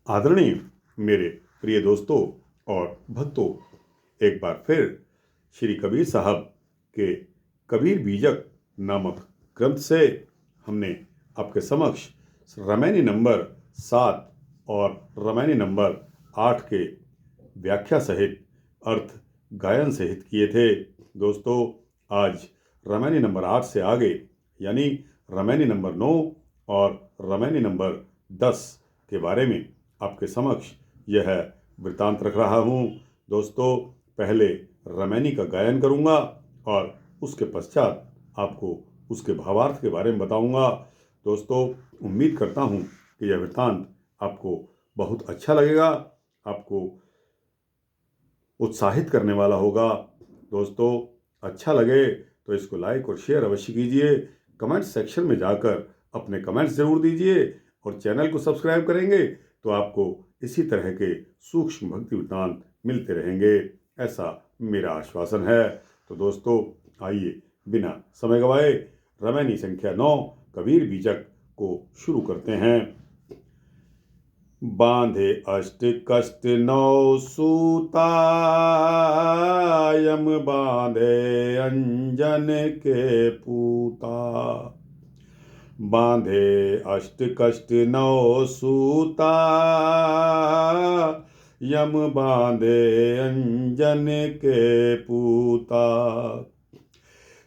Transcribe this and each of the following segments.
आदरणीय मेरे प्रिय दोस्तों और भक्तों, एक बार फिर श्री कबीर साहब के कबीर बीजक नामक ग्रंथ से हमने आपके समक्ष रामायणी नंबर 7 और रामायणी नंबर 8 के व्याख्या सहित अर्थ गायन सहित किए थे। दोस्तों, आज रामायणी नंबर 8 से आगे यानी रामायणी नंबर 9 और रामायणी नंबर 10 के बारे में आपके समक्ष यह वृत्तांत रख रहा हूँ। दोस्तों, पहले रामायणी का गायन करूँगा और उसके पश्चात आपको उसके भावार्थ के बारे में बताऊँगा। दोस्तों, उम्मीद करता हूँ कि यह वृत्तांत आपको बहुत अच्छा लगेगा, आपको उत्साहित करने वाला होगा। दोस्तों, अच्छा लगे तो इसको लाइक और शेयर अवश्य कीजिए। कमेंट सेक्शन में जाकर अपने कमेंट्स ज़रूर दीजिए और चैनल को सब्सक्राइब करेंगे तो आपको इसी तरह के सूक्ष्म भक्ति वृत्तांत मिलते रहेंगे, ऐसा मेरा आश्वासन है। तो दोस्तों, आइए बिना समय गवाए रामायणी संख्या 9 कबीर बीजक को शुरू करते हैं। बांधे अष्ट कष्ट 9 सूता, यम बांधे अंजन के पूता। बांधे अष्ट कष्ट 9 सूता, यम बांधे अंजन के पूता।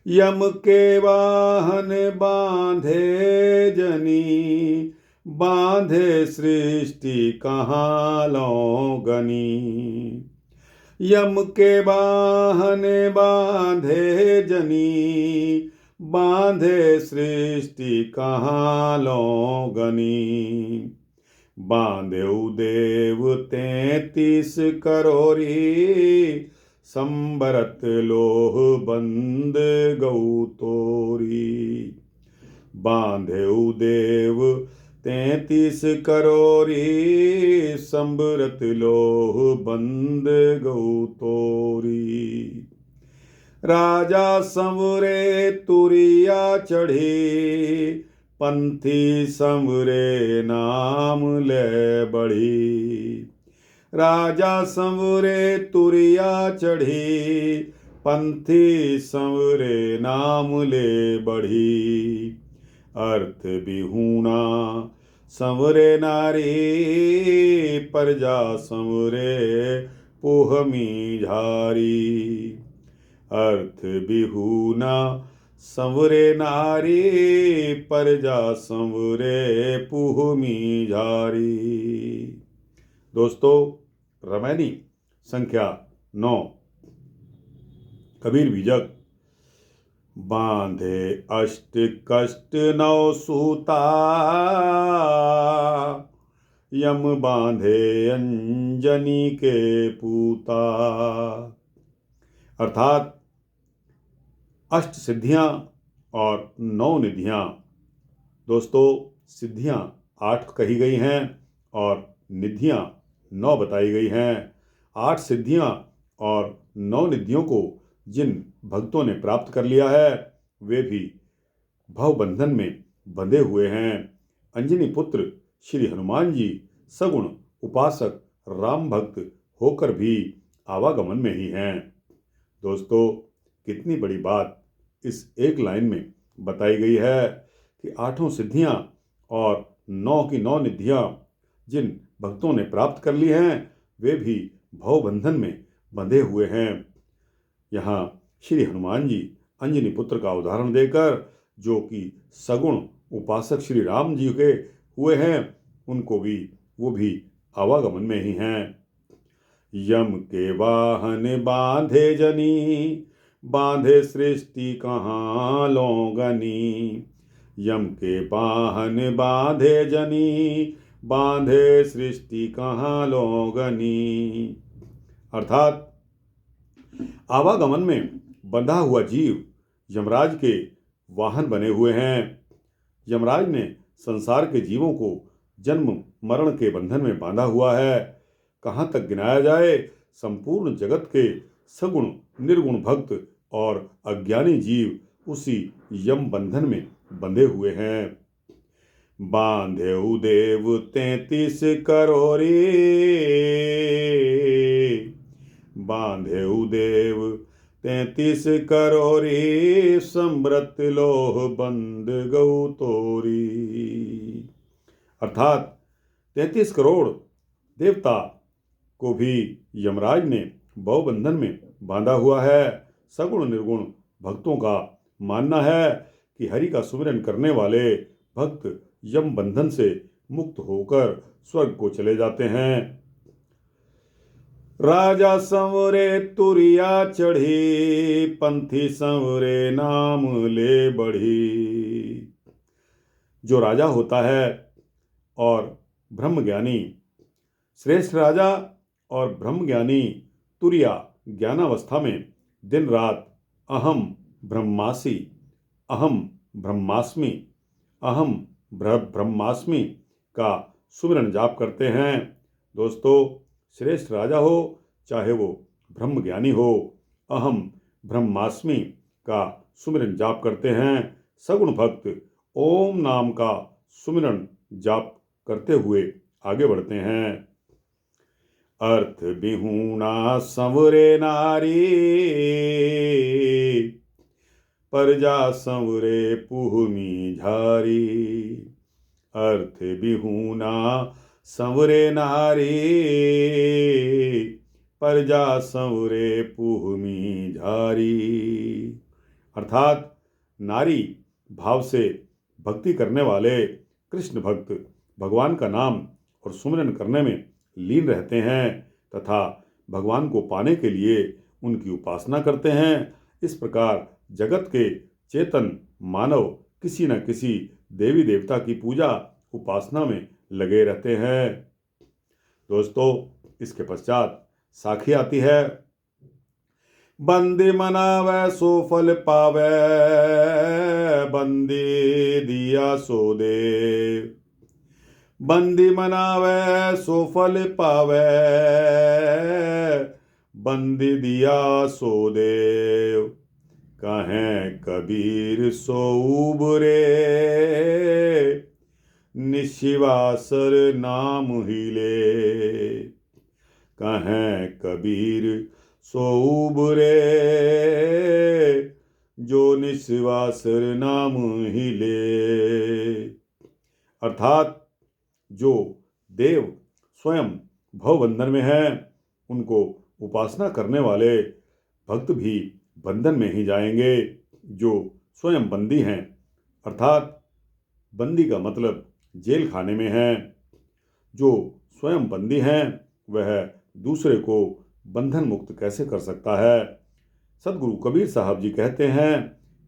यम के वाहन बांधे जनी, बांधे सृष्टि कहाँ लौगनी। यम के वाहन बांधे जनी, बांधे सृष्टि कहाँ लौगनी। बांधे देव 33 करोरी, संबरत लोह बंद गौ तोरी। बांधे देव 33 करोरी, संबरत लोह बंद गौ तोरी। राजा संवरे तुरिया चढ़ी, पंथी संवरे नाम ले बढ़ी। राजा संवरे तुरिया चढ़ी, पंथी संवरे नाम ले बढ़ी। अर्थ विहूणा संवरे नारी, प्रजा संवरे पोहमी झारी। अर्थ विहूणा संवरे नारी, प्रजा संवरे पुहमी झारी। दोस्तों, रामायणी संख्या 9 कबीर बीजक। बांधे अष्ट कष्ट 9 सूता, यम बांधे अंजनी के पूता। अर्थात 8 सिद्धियां और 9 निधियां। दोस्तों, सिद्धियां 8 कही गई हैं और निधियां 9 बताई गई हैं। 8 सिद्धियां और 9 निधियों को जिन भक्तों ने प्राप्त कर लिया है वे भी भवबंधन में बंधे हुए हैं। अंजनी पुत्र श्री हनुमान जी सगुण उपासक राम भक्त होकर भी आवागमन में ही हैं। दोस्तों, कितनी बड़ी बात इस एक लाइन में बताई गई है कि 8 सिद्धियां और 9 की 9 निधियां जिन भक्तों ने प्राप्त कर ली हैं वे भी भवबंधन में बंधे हुए हैं। यहाँ श्री हनुमान जी अंजनी पुत्र का उदाहरण देकर जो कि सगुण उपासक श्री राम जी के हुए हैं उनको भी वो भी आवागमन में ही हैं। यम के वाहन बांधे जनी, बांधे सृष्टि कहाँ लौगनी। यम के वाहन बांधे जनी, बांधे सृष्टि कहाँ लौगनी। अर्थात आवागमन में बंधा हुआ जीव यमराज के वाहन बने हुए हैं। यमराज ने संसार के जीवों को जन्म मरण के बंधन में बांधा हुआ है। कहाँ तक गिनाया जाए, संपूर्ण जगत के सगुण निर्गुण भक्त और अज्ञानी जीव उसी यम बंधन में बंधे हुए हैं। बांधेउ देव 33 करोरी, बांधेउ देव 33 करोरी, समृत लोह बंद गौ तोरी। अर्थात 33 करोड़ देवता को भी यमराज ने भवबंधन में बांधा हुआ है। सगुण निर्गुण भक्तों का मानना है कि हरि का सुमिरन करने वाले भक्त यम बंधन से मुक्त होकर स्वर्ग को चले जाते हैं। राजा संवरे तुरिया चढ़ी, पंथी संवरे नाम ले बढ़ी। जो राजा होता है और ब्रह्मज्ञानी, श्रेष्ठ राजा और ब्रह्मज्ञानी तुरिया ज्ञानावस्था में दिन रात अहम ब्रह्मासि, अहम ब्रह्मास्मि, अहम ब्रह्मास्मि का सुमिरन जाप करते हैं। दोस्तों, श्रेष्ठ राजा हो चाहे वो ब्रह्मज्ञानी हो, अहम ब्रह्मास्मि का सुमिरन जाप करते हैं। सगुण भक्त ओम नाम का सुमिरन जाप करते हुए आगे बढ़ते हैं। अर्थ बिहूना संवरे नारी, परजा संवरे पुहमी झारी। अर्थ बिहूना संवरे नारी, परजा संवरे पुहमी झारी। अर्थात नारी भाव से भक्ति करने वाले कृष्ण भक्त भगवान का नाम और सुमिरन करने में लीन रहते हैं तथा भगवान को पाने के लिए उनकी उपासना करते हैं। इस प्रकार जगत के चेतन मानव किसी न किसी देवी देवता की पूजा उपासना में लगे रहते हैं। दोस्तों, इसके पश्चात साखी आती है। बंदी मनावै सो फल पावै, बंदी दिया सो दे। बंदी मनावै सो फल पावै, बंदी दिया सो देव। कहें कबीर सो उबरे, निशिवासर नाम ही ले। कहें कबीर सो उबरे, जो निशिवासर नाम ही ले। अर्थात जो देव स्वयं भवबंधन में हैं, उनको उपासना करने वाले भक्त भी बंधन में ही जाएंगे। जो स्वयं बंदी हैं, अर्थात बंदी का मतलब जेल खाने में है, जो स्वयं बंदी हैं वह दूसरे को बंधन मुक्त कैसे कर सकता है। सदगुरु कबीर साहब जी कहते हैं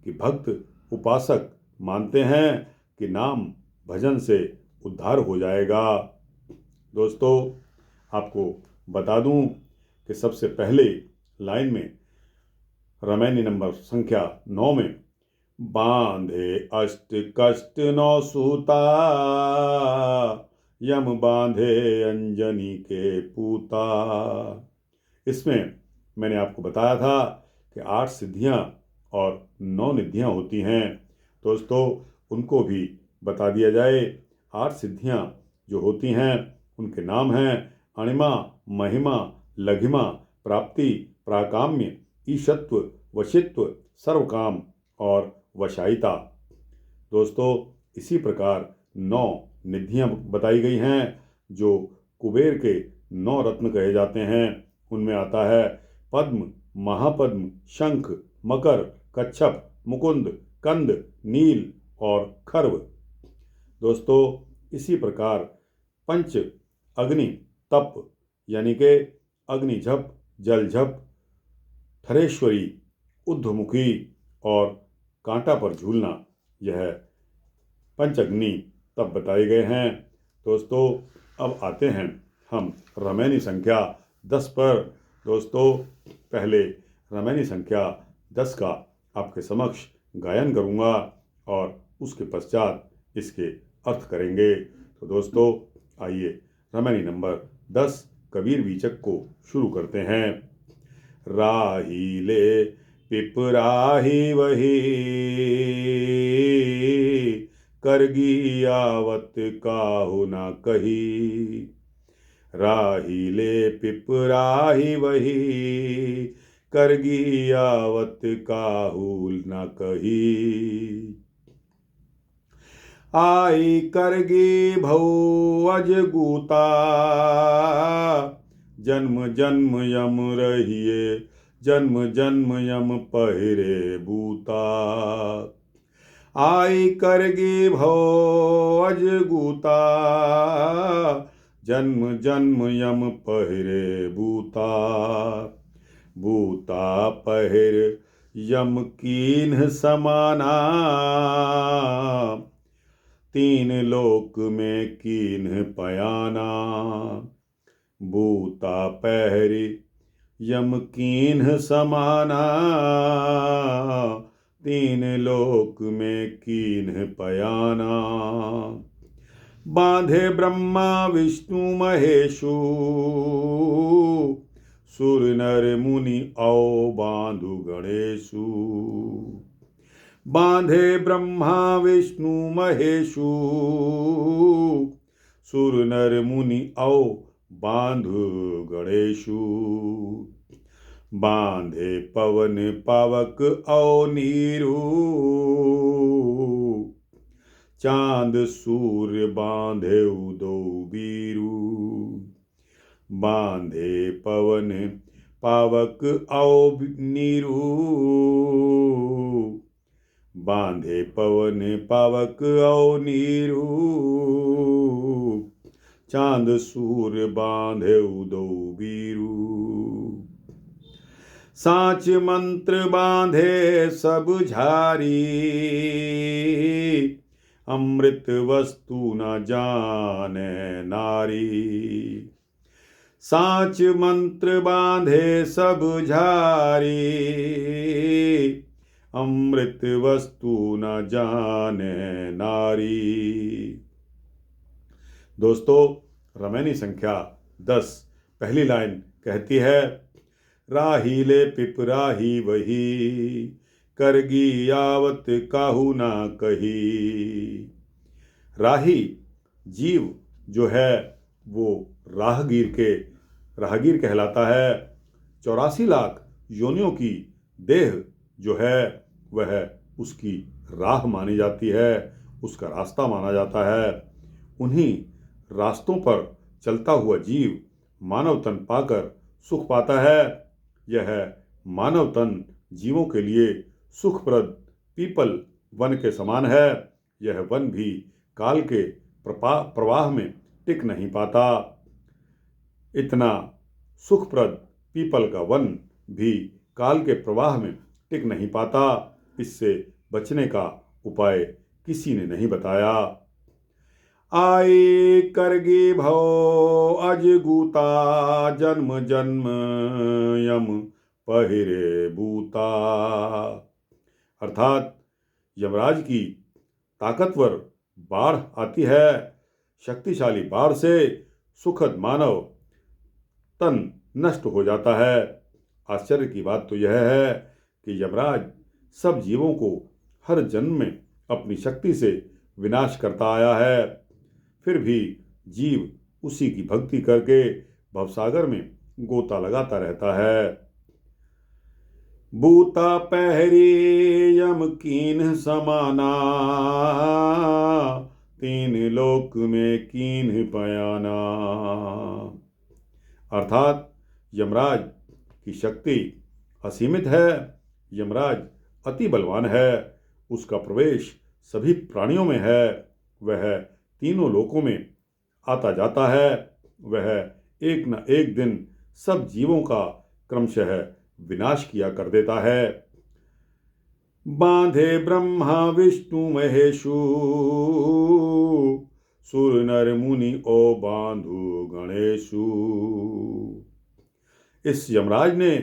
कि भक्त उपासक मानते हैं कि नाम भजन से उद्धार हो जाएगा। दोस्तों, आपको बता दूं कि सबसे पहले लाइन में रामायणी नंबर संख्या 9 में बांधे अष्ट कष्ट 9 सूता, यम बांधे अंजनी के पूता। इसमें मैंने आपको बताया था कि 8 सिद्धियां और 9 निधियां होती हैं। दोस्तों, उनको भी बता दिया जाए। 8 सिद्धियां जो होती हैं उनके नाम हैं अणिमा, महिमा, लघिमा, प्राप्ति, प्राकाम्य, ईशत्व, वशित्व, सर्वकाम और वशायिता। दोस्तों, इसी प्रकार 9 निधियां बताई गई हैं जो कुबेर के 9 रत्न कहे जाते हैं। उनमें आता है पद्म, महापद्म, शंख, मकर, कच्छप, मुकुंद, कंद, नील और खर्व। दोस्तों, इसी प्रकार पंच अग्नि तप यानी के अग्निझप, जलझप, थरेश्वरी, ऊर्ध्वमुखी और कांटा पर झूलना, यह पंचअग्नि तप बताए गए हैं। दोस्तों, अब आते हैं हम रामायणी संख्या 10 पर। दोस्तों, पहले रामायणी संख्या 10 का आपके समक्ष गायन करूंगा और उसके पश्चात इसके अर्थ करेंगे। तो दोस्तों, आइए रामायणी नंबर 10 कबीर बीचक को शुरू करते हैं। राही ले पिपराही वही, करगी आवत काहू न कही। राही ले पिपराही वही, करगी आवत काहू न कही। आई करगी भऊ अजगूता, जन्म जन्म यम रहिए, जन्म जन्म यम पहिरे बूता। आई करगी भव अजगूता, जन्म जन्म यम पहिरे बूता। बूता पहिर यम कीन्ह समाना, तीन लोक में कीन्ह पयाना। बूता पहरि यम कीन्ह समाना, तीन लोक में कीन्ह पयाना। बांधे ब्रह्मा विष्णु महेशु, सुर नर मुनि औ बांधु गणेशु। बांधे ब्रह्मा विष्णु महेशु, सुर नर मुनि औ बांधु गणेशु। बांधे पवन पावक औ नीरू, चांद सूर्य बांधे दो बीरू। बांधे पवन पावक औ नीरू, बांधे पवन पावक औ नीरू। चांद सूर्य बांधे दो बीरू। साच मंत्र बांधे सब झारी, अमृत वस्तु न जाने नारी। साच मंत्र बांधे सब झारी, अमृत वस्तु न जाने नारी। दोस्तों, रमैनी संख्या 10 पहली लाइन कहती है, राही ले पिपराही वही, करगी आवत काहू ना कही। राही जीव जो है वो राहगीर कहलाता है। 84 लाख योनियों की देह जो है वह उसकी राह मानी जाती है, उसका रास्ता माना जाता है। उन्हीं रास्तों पर चलता हुआ जीव मानव तन पाकर सुख पाता है। यह मानव तन जीवों के लिए सुखप्रद पीपल वन के समान है। यह वन भी काल के प्रवाह में टिक नहीं पाता। इतना सुखप्रद पीपल का वन भी काल के प्रवाह में टिक नहीं पाता। इससे बचने का उपाय किसी ने नहीं बताया। आई करगी भव अजगूता, जन्म जन्म यम पहिरे बूता। अर्थात यमराज की ताकतवर बाढ़ आती है। शक्तिशाली बाढ़ से सुखद मानव तन नष्ट हो जाता है। आश्चर्य की बात तो यह है कि यमराज सब जीवों को हर जन्म में अपनी शक्ति से विनाश करता आया है, फिर भी जीव उसी की भक्ति करके भवसागर में गोता लगाता रहता है। बूता पहरी यम कीन्ह समाना, तीन लोक में कीन्ह पयाना। अर्थात यमराज की शक्ति असीमित है। यमराज अति बलवान है। उसका प्रवेश सभी प्राणियों में है। वह तीनों लोकों में आता जाता है। वह एक न एक दिन सब जीवों का क्रमशः विनाश किया कर देता है। बांधे ब्रह्मा विष्णु महेशु, सुर नर मुनि ओ बांधु गणेशु। इस यमराज ने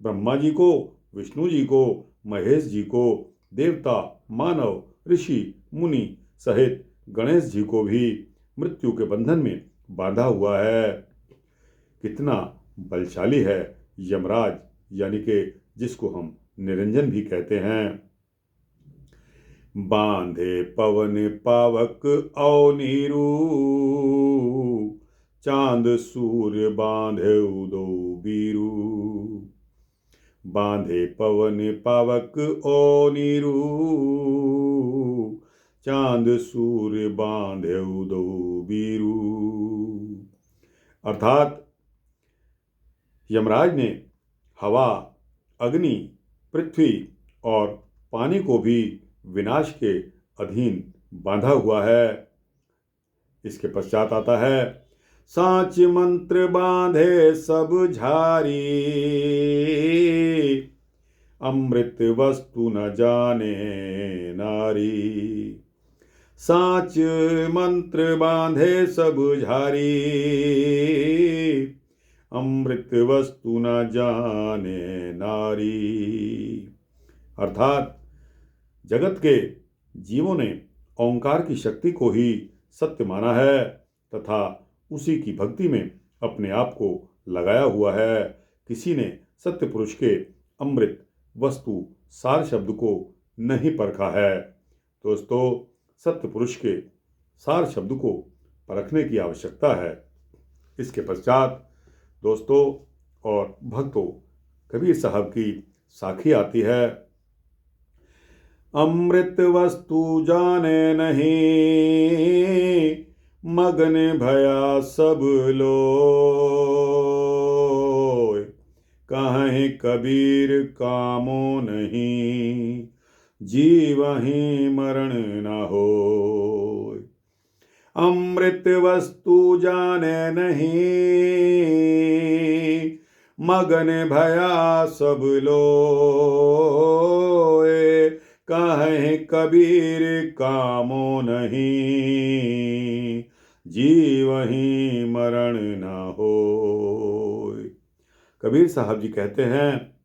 ब्रह्मा जी को, विष्णु जी को, महेश जी को, देवता, मानव, ऋषि, मुनि सहित गणेश जी को भी मृत्यु के बंधन में बांधा हुआ है। कितना बलशाली है यमराज, यानी कि जिसको हम निरंजन भी कहते हैं। बांधे पवन पावक औ नीरू, चांद सूर्य बांधे उदो बीरू। बांधे पवन पावक ओ नीरू, चांद सूर्य बांधे उदो बीरू। अर्थात यमराज ने हवा, अग्नि, पृथ्वी और पानी को भी विनाश के अधीन बांधा हुआ है। इसके पश्चात आता है, सांच मंत्र बांधे सब झारी, अमृत वस्तु न जाने नारी। सांच मंत्र बांधे सब झारी, अमृत वस्तु न जाने नारी। अर्थात जगत के जीवों ने ओंकार की शक्ति को ही सत्य माना है तथा उसी की भक्ति में अपने आप को लगाया हुआ है। किसी ने सत्य पुरुष के अमृत वस्तु सार शब्द को नहीं परखा है। दोस्तों, सत्य पुरुष के सार शब्द को परखने की आवश्यकता है। इसके पश्चात दोस्तों और भक्तों, कबीर साहब की साखी आती है। अमृत वस्तु जाने नहीं, मगन भया सब लोग। कहीं कबीर कामो नहीं, जीवहि मरण न हो। अमृत वस्तु जाने नहीं, मगन भया सब लोए। कहे कबीर कामो नहीं, जीवहि मरण न हो। कबीर साहब जी कहते हैं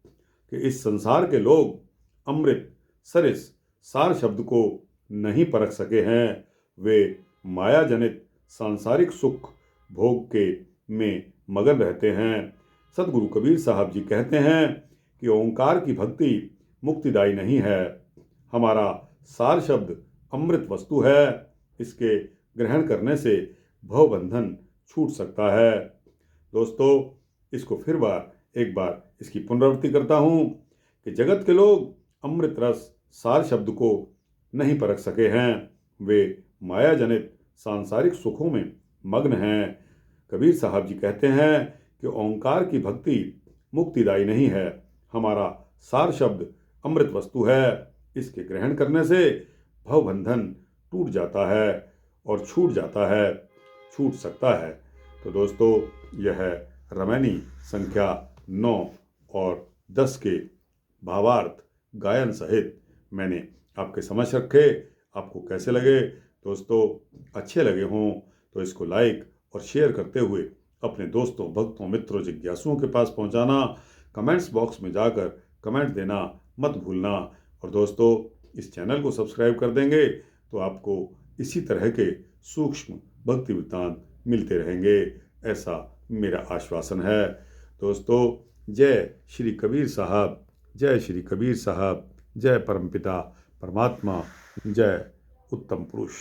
कि इस संसार के लोग अमृत, सरिस, सार शब्द को नहीं परख सके हैं। वे माया जनित सांसारिक सुख भोग के में मगन रहते हैं। सदगुरु कबीर साहब जी कहते हैं कि ओंकार की भक्ति मुक्तिदायी नहीं है। हमारा सार शब्द अमृत वस्तु है। इसके ग्रहण करने से भवबंधन छूट सकता है। दोस्तों, इसको फिर एक बार इसकी पुनरावृत्ति करता हूँ कि जगत के लोग अमृत रस सार शब्द को नहीं परख सके हैं। वे माया जनित सांसारिक सुखों में मग्न हैं। कबीर साहब जी कहते हैं कि ओंकार की भक्ति मुक्तिदायी नहीं है। हमारा सार शब्द अमृत वस्तु है। इसके ग्रहण करने से भवबंधन टूट जाता है और छूट सकता है। तो दोस्तों, यह रामायणी संख्या 9 और 10 के भावार्थ गायन सहित मैंने आपके समक्ष रखे। आपको कैसे लगे? दोस्तों, अच्छे लगे हों तो इसको लाइक और शेयर करते हुए अपने दोस्तों, भक्तों, मित्रों, जिज्ञासुओं के पास पहुंचाना। कमेंट्स बॉक्स में जाकर कमेंट देना मत भूलना। और दोस्तों, इस चैनल को सब्सक्राइब कर देंगे तो आपको इसी तरह के सूक्ष्म भक्ति वृत्तांत मिलते रहेंगे, ऐसा मेरा आश्वासन है। दोस्तों, जय श्री कबीर साहब, जय श्री कबीर साहब, जय परमपिता परमात्मा, जय उत्तम पुरुष।